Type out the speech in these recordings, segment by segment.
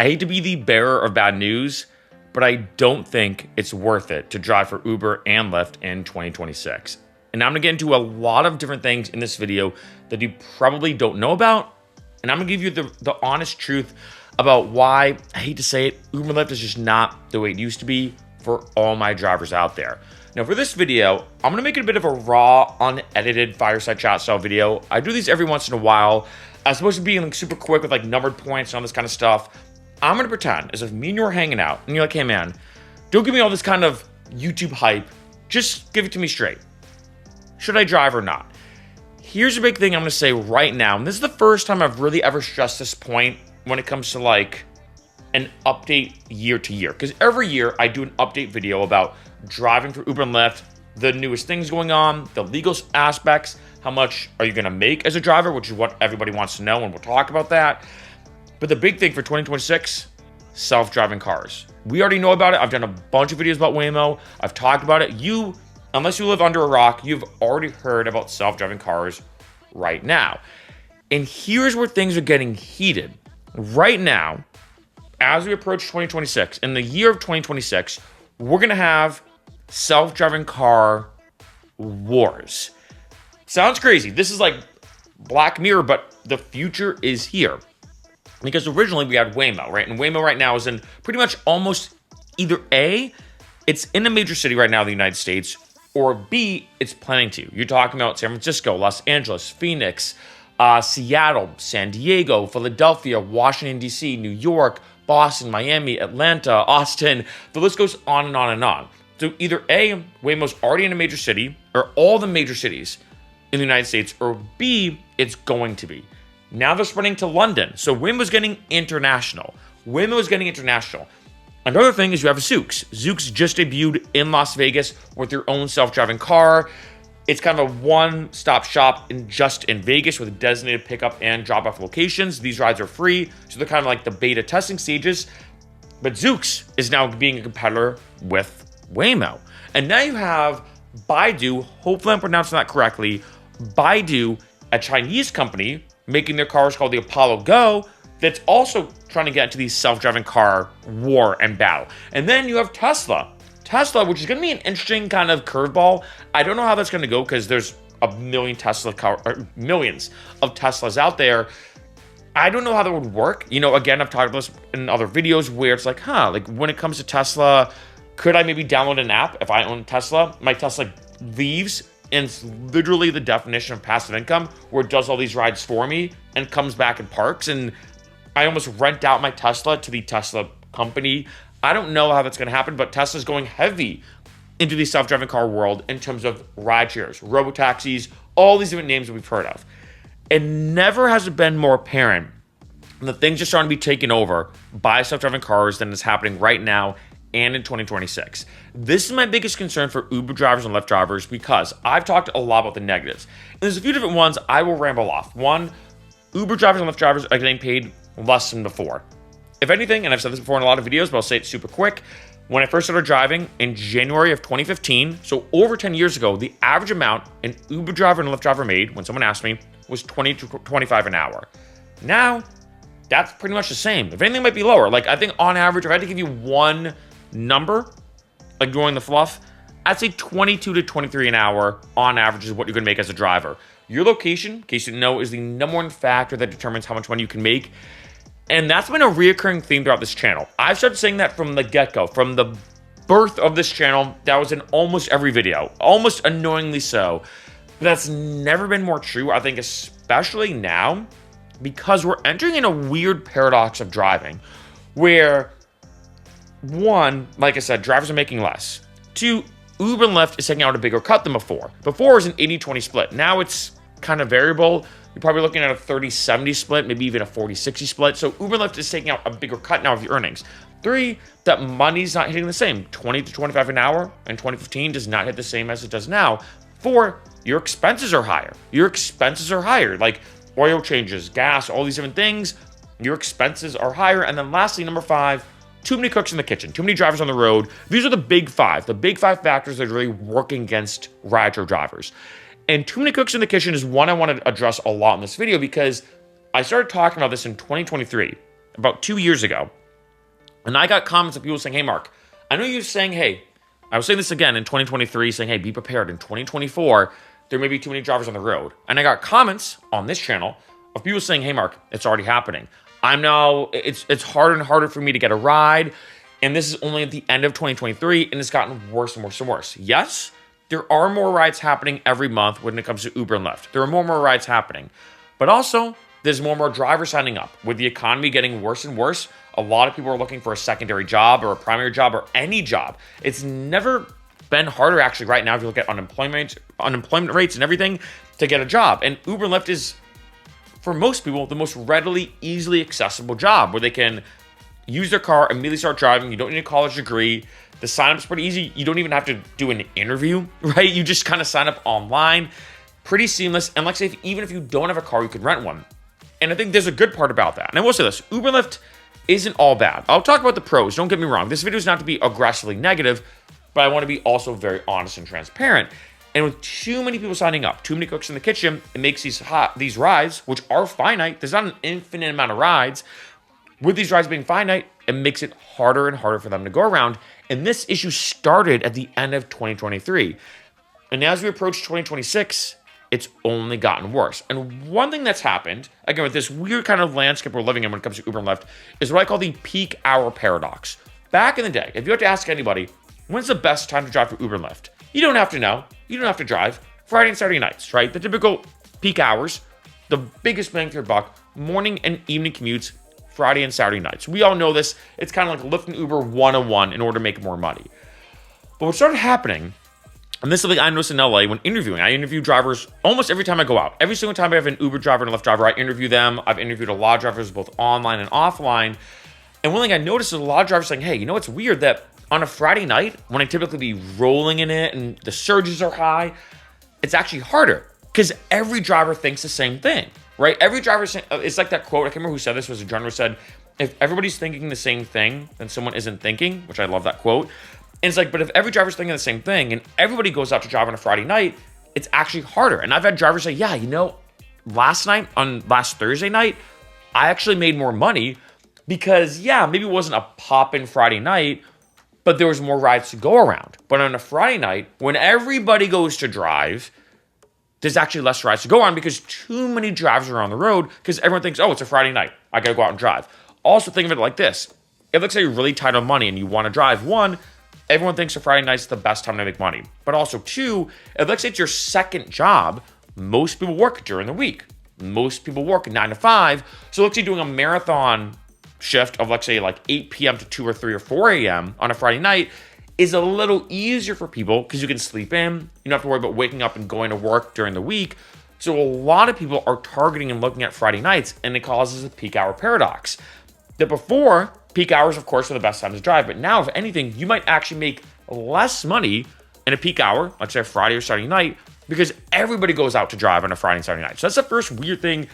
I hate to be the bearer of bad news, but I don't think it's worth it to drive for Uber and Lyft in 2026. And I'm gonna get into a lot of different things in this video that you probably don't know about. And I'm gonna give you the honest truth about why, I hate to say it, Uber and Lyft is just not the way it used to be for all my drivers out there. Now for this video, I'm gonna make it a bit of a raw, unedited fireside chat style video. I do these every once in a while. I'm supposed to be like super quick with like numbered points and all this kind of stuff. I'm gonna pretend as if me and you are hanging out and you're like, hey man, don't give me all this kind of YouTube hype. Just give it to me straight. Should I drive or not? Here's a big thing I'm gonna say right now. And this is the first time I've really ever stressed this point when it comes to like an update year to year. Because every year I do an update video about driving for Uber and Lyft, the newest things going on, the legal aspects, how much are you gonna make as a driver, which is what everybody wants to know, and we'll talk about that. But the big thing for 2026, self-driving cars. We already know about it. I've done a bunch of videos about Waymo. I've talked about it. You, unless you live under a rock, you've already heard about self-driving cars right now. And here's where things are getting heated. Right now, as we approach 2026, in the year of 2026, we're gonna have self-driving car wars. Sounds crazy. This is like Black Mirror, but the future is here. Because originally we had Waymo, right? And Waymo right now is in pretty much almost either A, it's in a major city right now in the United States, or B, it's planning to. You're talking about San Francisco, Los Angeles, Phoenix, Seattle, San Diego, Philadelphia, Washington, D.C., New York, Boston, Miami, Atlanta, Austin. The list goes on and on and on. So either A, Waymo's already in a major city, or all the major cities in the United States, or B, it's going to be. Now they're spreading to London. So Waymo's getting international. Another thing is you have Zoox. Zoox just debuted in Las Vegas with their own self-driving car. It's kind of a one-stop shop just in Vegas with designated pickup and drop-off locations. These rides are free, so they're kind of like the beta testing stages. But Zoox is now being a competitor with Waymo. And now you have Baidu, hopefully I'm pronouncing that correctly, Baidu, a Chinese company, making their cars called the Apollo Go, that's also trying to get into the self-driving car war and battle. And then you have Tesla. Tesla, which is going to be an interesting kind of curveball. I don't know how that's going to go because there's millions of Teslas out there. I don't know how that would work. You know, again, I've talked about this in other videos where it's like, like when it comes to Tesla, could I maybe download an app if I own Tesla? My Tesla leaves, and it's literally the definition of passive income, where it does all these rides for me and comes back and parks. And I almost rent out my Tesla to the Tesla company. I don't know how that's going to happen, but Tesla's going heavy into the self-driving car world in terms of ride shares, robotaxis, all these different names that we've heard of. And never has it been more apparent that things are starting to be taken over by self-driving cars than is happening right now and in 2026. This is my biggest concern for Uber drivers and Lyft drivers because I've talked a lot about the negatives. And there's a few different ones I will ramble off. One, Uber drivers and Lyft drivers are getting paid less than before. If anything, and I've said this before in a lot of videos, but I'll say it super quick, when I first started driving in January of 2015, so over 10 years ago, the average amount an Uber driver and a Lyft driver made, when someone asked me, was $20 to $25 an hour. Now, that's pretty much the same. If anything, it might be lower. Like, I think on average, if I had to give you one number, like doing the fluff, I'd say 22 to 23 an hour on average is what you're gonna make as a driver. Your location, in case you didn't know, is the number one factor that determines how much money you can make. And that's been a reoccurring theme throughout this channel. I've started saying that from the get-go, from the birth of this channel. That was in almost every video, almost annoyingly so. But that's never been more true, I think, especially now, because we're entering in a weird paradox of driving, where one, like I said, drivers are making less. Two, Uber and Lyft is taking out a bigger cut than before. Before it was an 80-20 split. Now it's kind of variable. You're probably looking at a 30-70 split, maybe even a 40-60 split. So Uber and Lyft is taking out a bigger cut now of your earnings. Three, that money's not hitting the same. 20 to 25 an hour in 2015 does not hit the same as it does now. Four, your expenses are higher. Like oil changes, gas, all these different things. Your expenses are higher. And then lastly, number five, too many cooks in the kitchen, too many drivers on the road. These are the big five factors that are really working against rideshare drivers. And too many cooks in the kitchen is one I want to address a lot in this video because I started talking about this in 2023, about 2 years ago. And I got comments of people saying, hey, Mark, I know you're saying, hey, I was saying this again in 2023, saying, hey, be prepared. In 2024, there may be too many drivers on the road. And I got comments on this channel of people saying, hey, Mark, it's already happening. It's harder and harder for me to get a ride. And this is only at the end of 2023, and it's gotten worse and worse and worse. Yes, there are more rides happening every month when it comes to Uber and Lyft. There are more and more rides happening. But also, there's more and more drivers signing up. With the economy getting worse and worse, a lot of people are looking for a secondary job or a primary job or any job. It's never been harder, actually, right now, if you look at unemployment rates and everything, to get a job. And Uber and Lyft is, for most people, the most readily, easily accessible job where they can use their car, immediately start driving. You don't need a college degree. The sign-up's pretty easy. You don't even have to do an interview, right? You just kind of sign up online. Pretty seamless. And like I say, even if you don't have a car, you can rent one. And I think there's a good part about that. And I will say this, Uber and Lyft isn't all bad. I'll talk about the pros. Don't get me wrong. This video is not to be aggressively negative, but I want to be also very honest and transparent. And with too many people signing up, too many cooks in the kitchen, it makes these rides, which are finite, there's not an infinite amount of rides. With these rides being finite, it makes it harder and harder for them to go around. And this issue started at the end of 2023. And as we approach 2026, it's only gotten worse. And one thing that's happened, again, with this weird kind of landscape we're living in when it comes to Uber and Lyft, is what I call the peak hour paradox. Back in the day, if you had to ask anybody, when's the best time to drive for Uber and Lyft? You don't have to know. You don't have to drive. Friday and Saturday nights, right? The typical peak hours, the biggest bang for your buck, morning and evening commutes, Friday and Saturday nights. We all know this. It's kind of like Lyft and Uber 101 in order to make more money. But what started happening, and this is something I noticed in LA when interviewing. I interview drivers almost every time I go out. Every single time I have an Uber driver and a Lyft driver, I interview them. I've interviewed a lot of drivers both online and offline. And one thing I noticed is a lot of drivers saying, hey, you know what's weird? That on a Friday night, when I typically be rolling in it and the surges are high, it's actually harder because every driver thinks the same thing, right? Every driver, it's like that quote, I can't remember who said this, was a journalist said, if everybody's thinking the same thing, then someone isn't thinking, which I love that quote. And it's like, but if every driver's thinking the same thing and everybody goes out to drive on a Friday night, it's actually harder. And I've had drivers say, yeah, last Thursday night, I actually made more money because, yeah, maybe it wasn't a pop-in Friday night, but there was more rides to go around. But on a Friday night, when everybody goes to drive, there's actually less rides to go on because too many drivers are on the road because everyone thinks, oh, it's a Friday night. I got to go out and drive. Also, think of it like this. If let's say you're really tight on money and you want to drive, one, everyone thinks a Friday night's the best time to make money. But also, two, if let's say it's your second job, most people work during the week. Most people work 9 to 5. So let's say doing a marathon shift of, let's say, like 8 p.m. to 2 or 3 or 4 a.m. on a Friday night is a little easier for people because you can sleep in. You don't have to worry about waking up and going to work during the week. So a lot of people are targeting and looking at Friday nights, and it causes a peak hour paradox. That before, peak hours, of course, are the best time to drive. But now, if anything, you might actually make less money in a peak hour, let's say Friday or Saturday night, because everybody goes out to drive on a Friday and Saturday night. So that's the first weird thing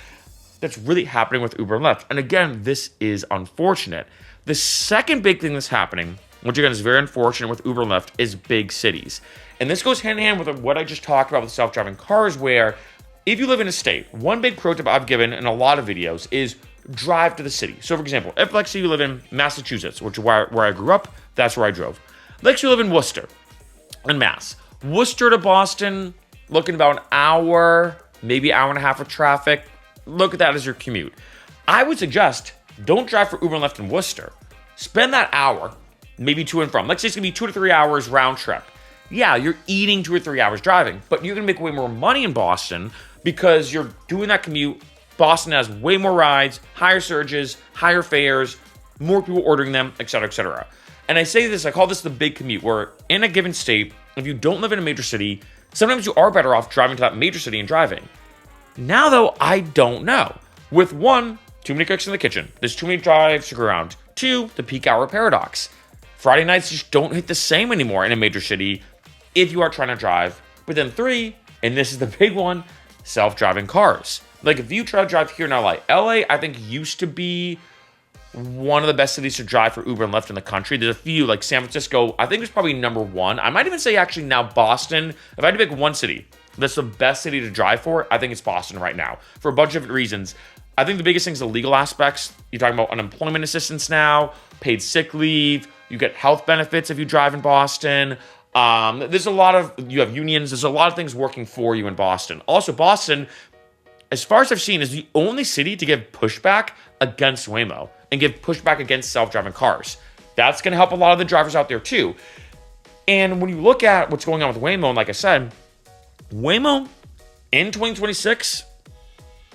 that's really happening with Uber and Lyft. And again, this is unfortunate. The second big thing that's happening, which again is very unfortunate with Uber and Lyft, is big cities. And this goes hand in hand with what I just talked about with self-driving cars, where if you live in a state, one big pro tip I've given in a lot of videos is drive to the city. So for example, if let's say you live in Massachusetts, which is where I grew up, that's where I drove. Let's say you live in Worcester, in Mass. Worcester to Boston, looking about an hour, maybe hour and a half of traffic. Look at that as your commute. I would suggest don't drive for Uber and Lyft in Worcester. Spend that hour, maybe to and from. Let's say it's gonna be 2 to 3 hours round trip. Yeah, you're eating 2 or 3 hours driving, but you're gonna make way more money in Boston because you're doing that commute. Boston has way more rides, higher surges, higher fares, more people ordering them, et cetera, et cetera. And I say this, I call this the big commute, where in a given state, if you don't live in a major city, sometimes you are better off driving to that major city and driving. Now, though, I don't know. With one, too many cooks in the kitchen. There's too many drives to go around. Two, the peak hour paradox. Friday nights just don't hit the same anymore in a major city if you are trying to drive. But then three, and this is the big one, self-driving cars. Like if you try to drive here in LA, I think used to be one of the best cities to drive for Uber and Lyft in the country. There's a few, like San Francisco, I think it's probably number one. I might even say actually now Boston. If I had to pick one city that's the best city to drive for, I think it's Boston right now for a bunch of different reasons. I think the biggest thing is the legal aspects. You're talking about unemployment assistance now, paid sick leave, you get health benefits if you drive in Boston. There's a lot of, you have unions, there's a lot of things working for you in Boston. Also, Boston, as far as I've seen, is the only city to give pushback against Waymo and give pushback against self-driving cars. That's going to help a lot of the drivers out there too. And when you look at what's going on with Waymo, and like I said, Waymo in 2026,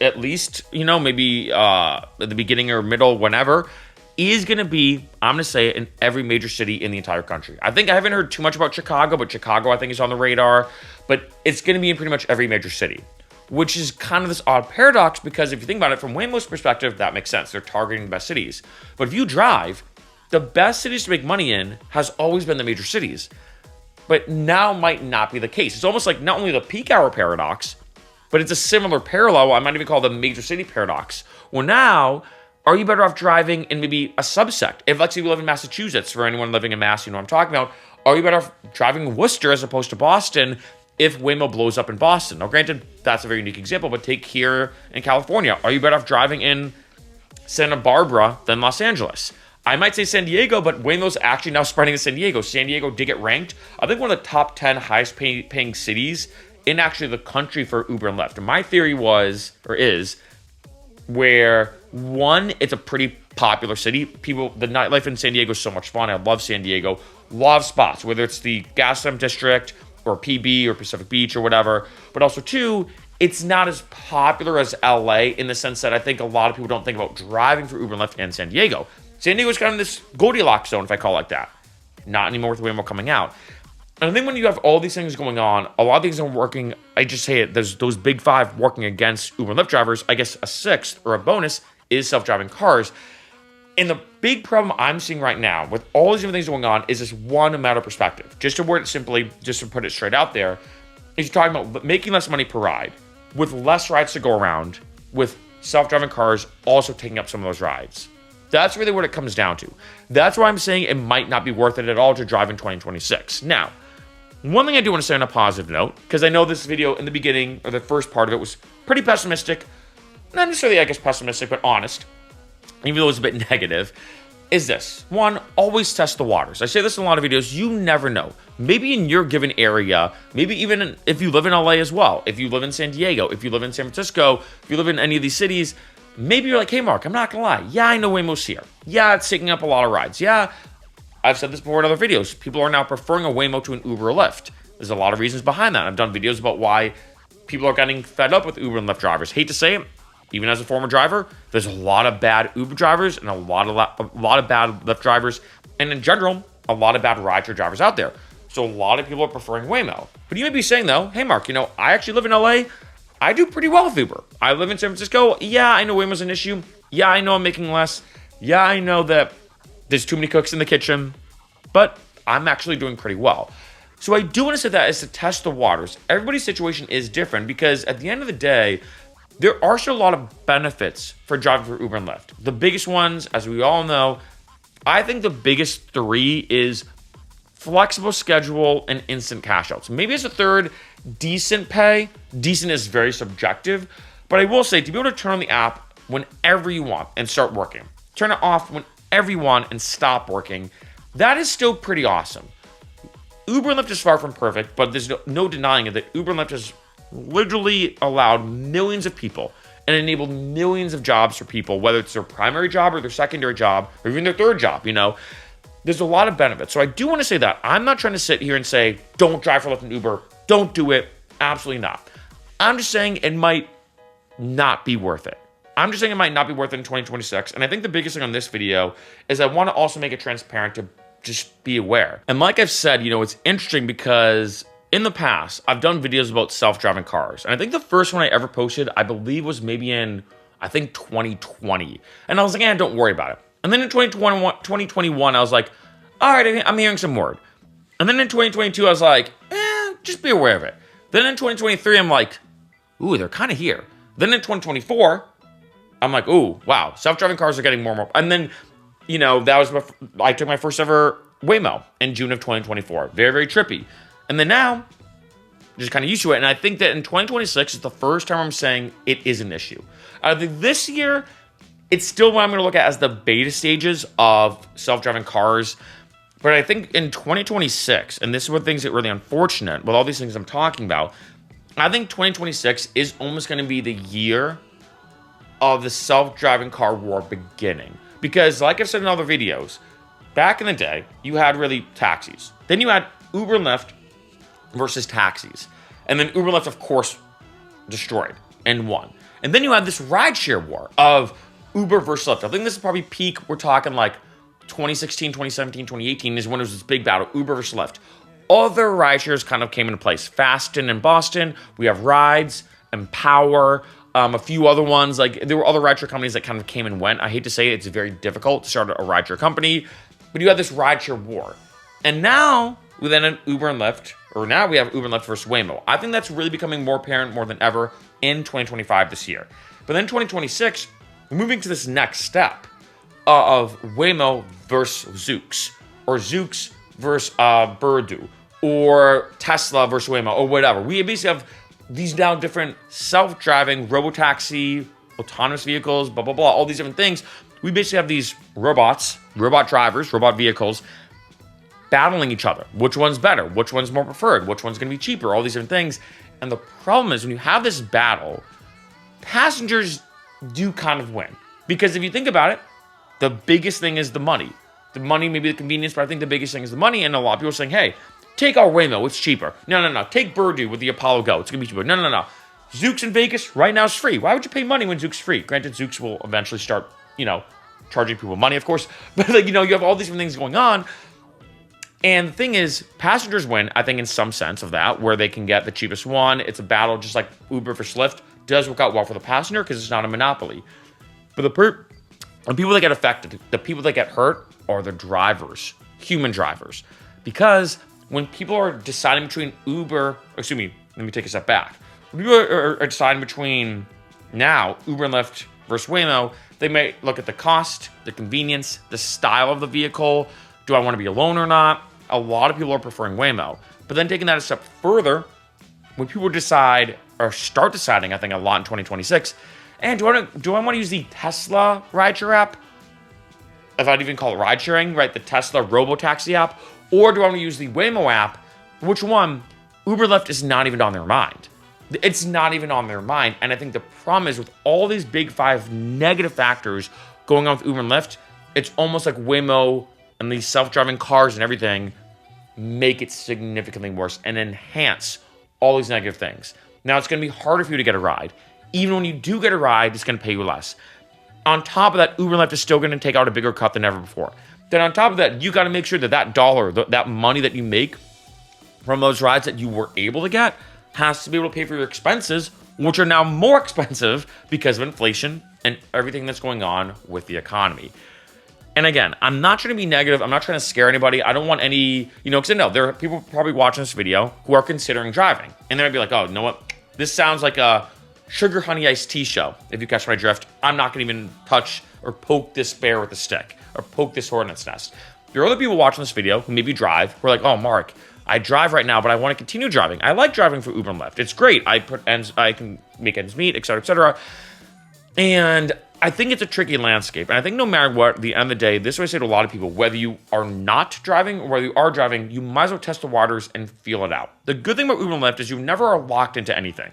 at least, maybe at the beginning or middle, whenever, is going to be, I'm going to say it, in every major city in the entire country. I haven't heard too much about Chicago, but Chicago I think is on the radar. But it's going to be in pretty much every major city, which is kind of this odd paradox because if you think about it from Waymo's perspective, that makes sense. They're targeting the best cities. But if you drive, the best cities to make money in has always been the major cities. But now might not be the case. It's almost like not only the peak hour paradox, but it's a similar parallel. I might even call it the major city paradox. Well, now, are you better off driving in maybe a subsect? If, let's say, you live in Massachusetts, for anyone living in Mass, you know what I'm talking about. Are you better off driving in Worcester as opposed to Boston if Waymo blows up in Boston? Now, granted, that's a very unique example, but take here in California. Are you better off driving in Santa Barbara than Los Angeles? I might say San Diego, but Waymo's actually now spreading to San Diego. San Diego did get ranked, I think, one of the top 10 highest paying cities in actually the country for Uber and Lyft. And my theory is, where one, it's a pretty popular city. The nightlife in San Diego is so much fun. I love San Diego. Love spots, whether it's the Gaslamp District or PB or Pacific Beach or whatever. But also, two, it's not as popular as LA in the sense that I think a lot of people don't think about driving for Uber and Lyft in San Diego. San Diego's kind of this Goldilocks zone, if I call it like that. Not anymore with Waymo coming out. And I think when you have all these things going on, a lot of things are working. I just say it, there's those big five working against Uber and Lyft drivers. I guess a sixth or a bonus is self-driving cars. And the big problem I'm seeing right now with all these different things going on is this one matter of perspective. Just to word it simply, just to put it straight out there, is you're talking about making less money per ride, with less rides to go around, with self-driving cars also taking up some of those rides. That's really what it comes down to. That's why I'm saying it might not be worth it at all to drive in 2026. Now, one thing I do want to say on a positive note, because I know this video in the beginning, or the first part of it, was pretty pessimistic. Not necessarily, I guess, pessimistic, but honest, even though it was a bit negative, is this. One, always test the waters. I say this in a lot of videos. You never know. Maybe in your given area, maybe even if you live in LA as well, if you live in San Diego, if you live in San Francisco, if you live in any of these cities, maybe you're like, hey, Mark, I'm not going to lie. Yeah, I know Waymo's here. Yeah, it's taking up a lot of rides. Yeah, I've said this before in other videos. People are now preferring a Waymo to an Uber or Lyft. There's a lot of reasons behind that. I've done videos about why people are getting fed up with Uber and Lyft drivers. Hate to say it, even as a former driver, there's a lot of bad Uber drivers and a lot of bad Lyft drivers, and in general, a lot of bad rideshare drivers out there. So a lot of people are preferring Waymo. But you may be saying, though, hey, Mark, I actually live in LA. I do pretty well with Uber. I live in San Francisco. Yeah, I know Waymo's an issue. Yeah, I know I'm making less. Yeah, I know that there's too many cooks in the kitchen, but I'm actually doing pretty well. So I do want to say that is to test the waters. Everybody's situation is different because at the end of the day, there are still a lot of benefits for driving for Uber and Lyft. The biggest ones, as we all know, I think the biggest three is flexible schedule and instant cash outs. Maybe as a third, decent pay. Decent is very subjective, but I will say to be able to turn on the app whenever you want and start working, turn it off whenever you want and stop working, that is still pretty awesome. Uber and Lyft is far from perfect, but there's no denying it that Uber and Lyft has literally allowed millions of people and enabled millions of jobs for people, whether it's their primary job or their secondary job or even their third job, There's a lot of benefits. So I do want to say that. I'm not trying to sit here and say, don't drive for Lyft and Uber. Don't do it. Absolutely not. I'm just saying it might not be worth it. I'm just saying it might not be worth it in 2026. And I think the biggest thing on this video is I want to also make it transparent to just be aware. And like I've said, it's interesting because in the past, I've done videos about self-driving cars. And I think the first one I ever posted, I believe was maybe in, 2020. And I was like, don't worry about it. And then in 2021, I was like, all right, I'm hearing some word. And then in 2022, I was like, just be aware of it. Then in 2023, I'm like, ooh, they're kind of here. Then in 2024, I'm like, ooh, wow, self-driving cars are getting more and more. And then, I took my first ever Waymo in June of 2024. Very, very trippy. And then now, just kind of used to it. And I think that in 2026 is the first time I'm saying it is an issue. I think this year, it's still what I'm going to look at as the beta stages of self-driving cars. But I think in 2026, and this is where things get really unfortunate with all these things I'm talking about, I think 2026 is almost going to be the year of the self-driving car war beginning. Because like I've said in other videos, back in the day, you had really taxis. Then you had Uber and Lyft versus taxis. And then Uber and Lyft, of course, destroyed and won. And then you had this rideshare war of Uber versus Lyft. I think this is probably peak. We're talking like 2016, 2017, 2018 is when it was this big battle, Uber versus Lyft. Other rideshares kind of came into place. Faston in Boston. We have Rides, Empower, a few other ones. Like there were other rideshare companies that kind of came and went. I hate to say it, it's very difficult to start a rideshare company, but you had this rideshare war. And now, within an Uber and Lyft, or now we have Uber and Lyft versus Waymo. I think that's really becoming more apparent more than ever in 2025 this year. But then 2026, we're moving to this next step of Waymo versus Zoox, or Zoox versus Birdu, or Tesla versus Waymo, or whatever. We basically have these now different self-driving, robotaxi, autonomous vehicles, blah, blah, blah, all these different things. We basically have these robots, robot drivers, robot vehicles, battling each other. Which one's better? Which one's more preferred? Which one's going to be cheaper? All these different things. And the problem is when you have this battle, passengers do kind of win. Because if you think about it, the biggest thing is the money. The money, maybe the convenience, but I think the biggest thing is the money. And a lot of people are saying, hey, take our Waymo, it's cheaper. No. Take Birdu with the Apollo Go, it's going to be cheaper. No. Zoox in Vegas right now is free. Why would you pay money when Zoox is free? Granted, Zoox will eventually start, charging people money, of course. But, you have all these different things going on. And the thing is, passengers win, I think, in some sense of that, where they can get the cheapest one. It's a battle just like Uber versus Lyft. Does work out well for the passenger because it's not a monopoly. But the people that get affected, the people that get hurt are the drivers, human drivers. Because when people are deciding between let me take a step back. When people are deciding between now Uber and Lyft versus Waymo, they may look at the cost, the convenience, the style of the vehicle. Do I want to be alone or not? A lot of people are preferring Waymo. But then taking that a step further, when people decide or start deciding, I think a lot in 2026, and do I want to use the Tesla rideshare app? If I'd even call it ride sharing, right? The Tesla robotaxi app, or do I want to use the Waymo app? Which one? Uber Lyft is not even on their mind. It's not even on their mind. And I think the problem is with all these big 5 negative factors going on with Uber and Lyft, it's almost like Waymo and these self-driving cars and everything make it significantly worse and enhance all these negative things. Now, it's going to be harder for you to get a ride. Even when you do get a ride, it's going to pay you less. On top of that, Uber and Lyft is still going to take out a bigger cut than ever before. Then on top of that, you got to make sure that dollar, that money that you make from those rides that you were able to get has to be able to pay for your expenses, which are now more expensive because of inflation and everything that's going on with the economy. And again, I'm not trying to be negative. I'm not trying to scare anybody. I don't want any, because I know there are people probably watching this video who are considering driving. And they might be like, oh, you know what? This sounds like a sugar honey iced tea show. If you catch my drift, I'm not going to even touch or poke this bear with a stick or poke this hornet's nest. There are other people watching this video who maybe drive who are like, oh, Mark, I drive right now, but I want to continue driving. I like driving for Uber and Lyft. It's great. I can make ends meet, et cetera, et cetera. And I think it's a tricky landscape. And I think no matter what, at the end of the day, this is what I say to a lot of people, whether you are not driving or whether you are driving, you might as well test the waters and feel it out. The good thing about Uber and Lyft is you never are locked into anything.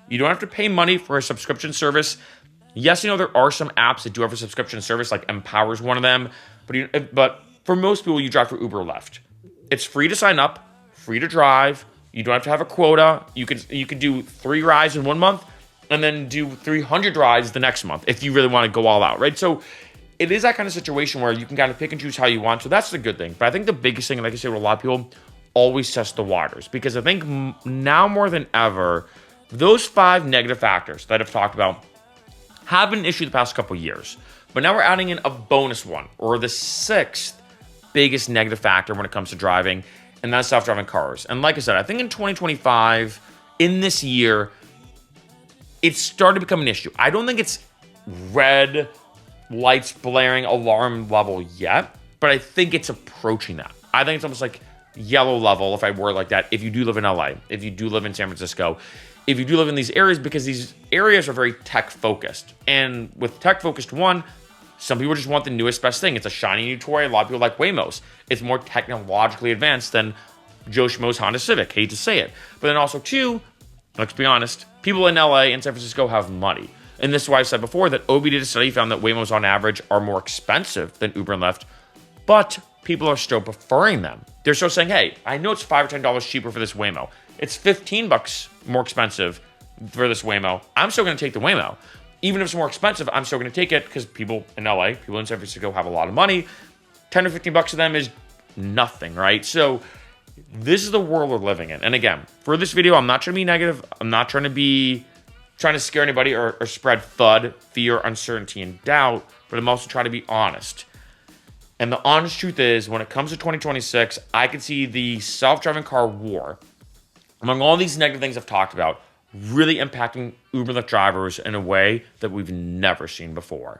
You don't have to pay money for a subscription service. Yes, there are some apps that do have a subscription service, like Empower is one of them. But for most people, you drive for Uber or Lyft. It's free to sign up, free to drive. You don't have to have a quota. You could do 3 rides in 1 month and then do 300 rides the next month if you really want to go all out, right? So it is that kind of situation where you can kind of pick and choose how you want. So that's the good thing. But I think the biggest thing, like I said with a lot of people, always test the waters. Because I think now more than ever, those 5 negative factors that I've talked about have been an issue the past couple years. But now we're adding in a bonus one, or the 6th biggest negative factor when it comes to driving, and that's self-driving cars. And like I said, I think in 2025, in this year, it's started to become an issue. I don't think it's red lights blaring alarm level yet, but I think it's approaching that. I think it's almost like yellow level, if I word like that, if you do live in LA, if you do live in San Francisco, if you do live in these areas, because these areas are very tech focused. And with tech focused, one, some people just want the newest best thing. It's a shiny new toy. A lot of people like Waymos. It's more technologically advanced than Joe Schmo's Honda Civic. Hate to say it. But then also two, let's be honest, people in LA and San Francisco have money. And this is why I said before that OB did a study, found that Waymos on average are more expensive than Uber and Lyft, but people are still preferring them. They're still saying, hey, I know it's $5 or $10 cheaper for this Waymo. It's $15 more expensive for this Waymo. I'm still going to take the Waymo. Even if it's more expensive, I'm still going to take it because people in LA, people in San Francisco have a lot of money. 10 or 15 bucks to them is nothing, right? So this is the world we're living in. And again, for this video, I'm not trying to be negative. I'm not trying to scare anybody or spread FUD, fear, uncertainty, and doubt, but I'm also trying to be honest. And the honest truth is, when it comes to 2026, I can see the self-driving car war, among all these negative things I've talked about, really impacting Uber and Lyft drivers in a way that we've never seen before.